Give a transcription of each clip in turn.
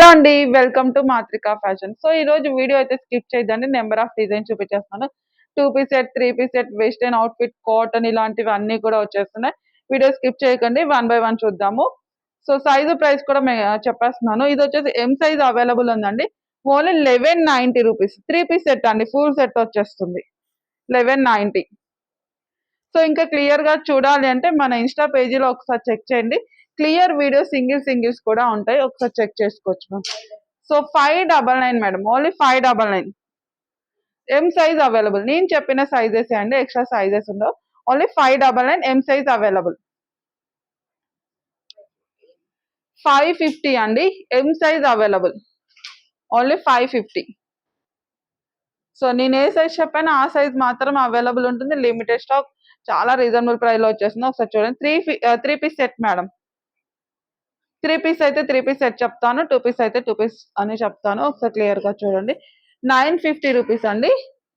Hello అండి. Welcome to Matrika fashion. So, ఈరోజు video అయితే స్కిప్ చేయొద్దండి. నెంబర్ ఆఫ్ డిజైన్స్ చూపించేస్తున్నాను. 2 piece set, 3 piece set, western outfit, cotton ఇలాంటివి అన్నీ కూడా వచ్చేస్తున్నాయి. వీడియో స్కిప్ చేయకండి. వన్ బై వన్ చూద్దాము. సో, సైజు ప్రైస్ కూడా చెప్పేస్తున్నాను. ఇదొచ్చేసి ఎం సైజ్ అవైలబుల్ ఉందండి. Only 1190 rupees. 3 పీస్ సెట్ అండి. ఫుల్ సెట్ వచ్చేస్తుంది. 1190. సో, ఇంకా క్లియర్‌గా చూడాలి అంటే మన ఇన్‌స్టా పేజీలో ఒకసారి చెక్ చేయండి. క్లియర్ వీడియో సింగిల్స్ కూడా ఉంటాయి. ఒకసారి చెక్ చేసుకోవచ్చు మ్యామ్. So, 599 madam. ఓన్లీ 599. ఎం సైజ్ అవైలబుల్. నేను చెప్పిన సైజెసే అండి. ఎక్స్‌ట్రా సైజెస్ ఉండవు. ఓన్లీ 599 ఎం సైజ్ అవైలబుల్. 550 అండి. M size available. Only 550. So, నేను ఏ సైజ్ చెప్పానో ఆ సైజ్ మాత్రం అవైలబుల్ ఉంటుంది. Limited stock. చాలా రీజనబుల్ ప్రైస్‌లో వచ్చేసింది. ఒకసారి చూడండి. 3 పీస్ సెట్ మేడం. 3 పీస్ అయితే 3 పీస్ సెట్ చెప్తాను. 2 పీస్ అయితే 2 పీస్ అని చెప్తాను. ఒకసారి క్లియర్‌గా చూడండి. 950 రూపీస్ అండి.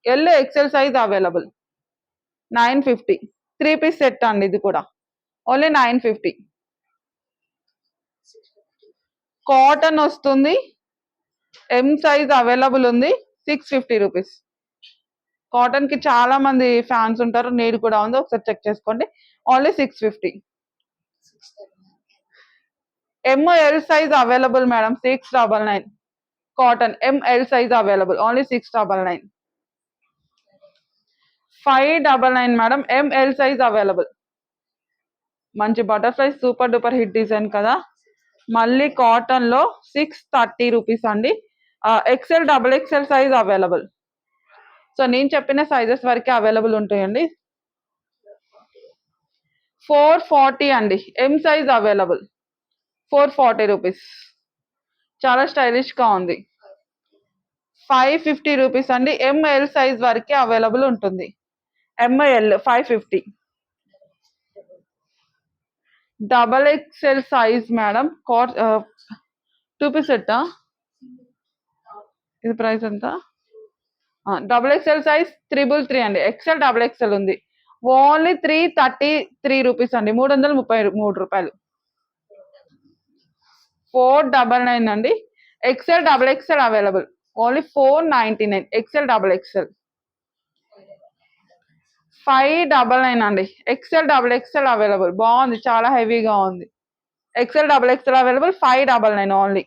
L, XL size available. 950. 3 piece set అండి ఇది కూడా. ఓన్లీ 950. కాటన్ వస్తుంది. ఎం సైజ్ అవైలబుల్ ఉంది. 650 రూపీస్. కాటన్ కి చాలా మంది ఫ్యాన్స్ ఉంటారు. నీడ్ కూడా ఉంది. ఒకసారి చెక్ చేసుకోండి. Only 650. ML size available madam. 699. Cotton ML size available. Only 699. 599 madam. ML size available. మంచి butterfly super duper hit design కదా. మళ్ళీ కాటన్ లో 630 రూపీస్ అండి. XL, double XL size available. So, నేను చెప్పిన సైజెస్ వరకే అవైలబుల్ ఉంటాయండి. 440 అండి. M size available. 440 రూపీస్. చాలా స్టైలిష్ గా ఉంది. 550 రూపీస్ అండి. ఎంఎల్ సైజ్ వరకే అవైలబుల్ ఉంటుంది. ML 550. Double XL size madam. 2 piece సెట్టా? ఇది ప్రైస్ ఎంత? డబుల్ ఎక్సెల్ సైజ్ 333 అండి. ఎక్సెల్, డబుల్ ఎక్సెల్ ఉంది. ఓన్లీ 333 రూపీస్ అండి. 333 రూపాయలు. 499 అండి. XL, double XL available. Only 499. XL, double XL. 599 అండి. XL, double XL available. బాగుంది. చాలా హెవీగా ఉంది. XL, double XL available. 599 only.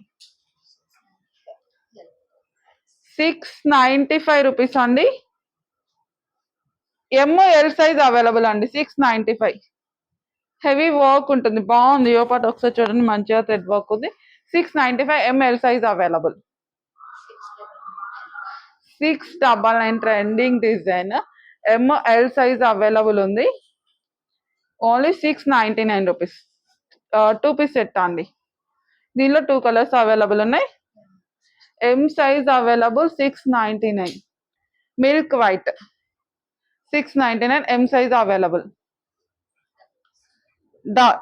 695 rupees అండి. ఎంఎల్ సైజ్ అవైలబుల్ అండి. 695. హెవీ వర్క్ ఉంటుంది. బాగుంది. ఏ పాటు ఒకసారి చూడండి. మంచిగా థ్రెడ్ వర్క్ ఉంది. 695 ML size available. 699 trending design. ML size available ఉంది. Only 699 rupees. 2 పీస్ సెట్ అండి. దీనిలో 2 కలర్స్ అవైలబుల్ ఉన్నాయి. M size available. 699. Milk white 699. M size available.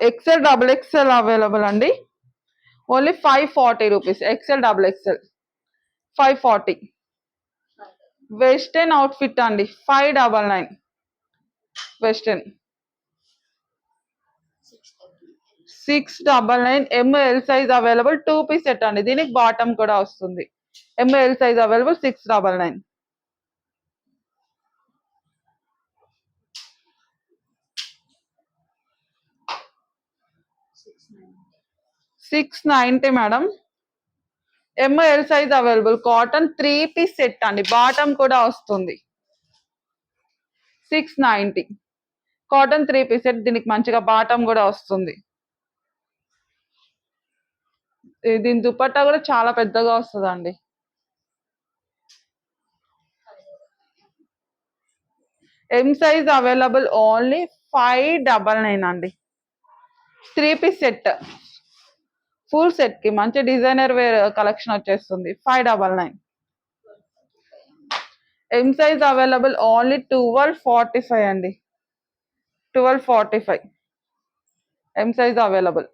XL, double XL available అండి. Only 540 rupees. XL, double XL 540. Western outfit అండి. 599. Western 699. ML size available. 2 piece set అండి. దీనికి bottom కూడా వస్తుంది. ML size available. 699. 690 madam. ML size available. Cotton 3 piece set అండి. Bottom కూడా వస్తుంది. 690. Cotton 3 piece set. దీనికి మంచిగా బాటమ్ కూడా వస్తుంది. దీని దుపట్టా కూడా చాలా పెద్దగా వస్తుందండి. ఎం సైజ్ అవైలబుల్. ఓన్లీ 599 అండి. 3 పీస్ సెట్. ఫుల్ సెట్ కి మంచి డిజైనర్ వేర్ కలెక్షన్ వచ్చేస్తుంది. 599. ఎం సైజ్ అవైలబుల్. ఓన్లీ 1245 అండి. 1245. M size available.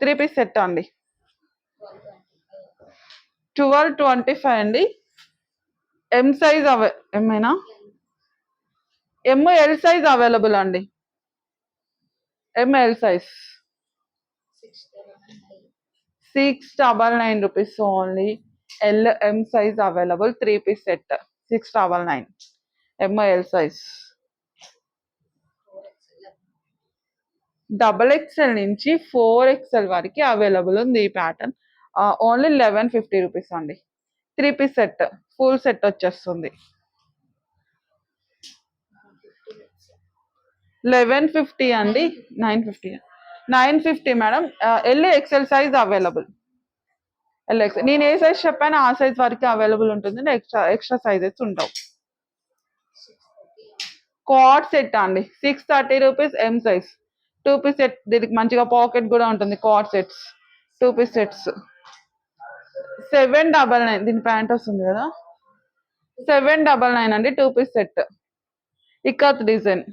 3 piece set అండి. 1225 అండి. ఎం సైజ్ ఏమైనా ఎంఎల్ సైజ్ అవైలబుల్ అండి. ML size 699 rupees only. L M size available, 3-piece set, 699. M L size. XXL నుంచి 4XL వరకు available ఉంది ఈ ప్యాటర్న్. ఓన్లీ 1150 రూపీస్ అండి. 3-piece సెట్, ఫుల్ సెట్ వచ్చేస్తుంది. 1150 అండి. 950 madam. XL size available. LX నేను ఏ size చెప్పాను ఆ సైజ్ వరకు అవైలబుల్ ఉంటుంది. ఎక్స్ట్రా సైజెస్ ఉండవు. కార్డ్ సెట్ అండి, 630 rupees. M size, 2-piece set. దీనికి మంచిగా పాకెట్ కూడా ఉంటుంది. Card sets, 2-piece sets 799. దీని ప్యాంట్ వస్తుంది కదా, 799 అండి. 2-piece set, ikat design.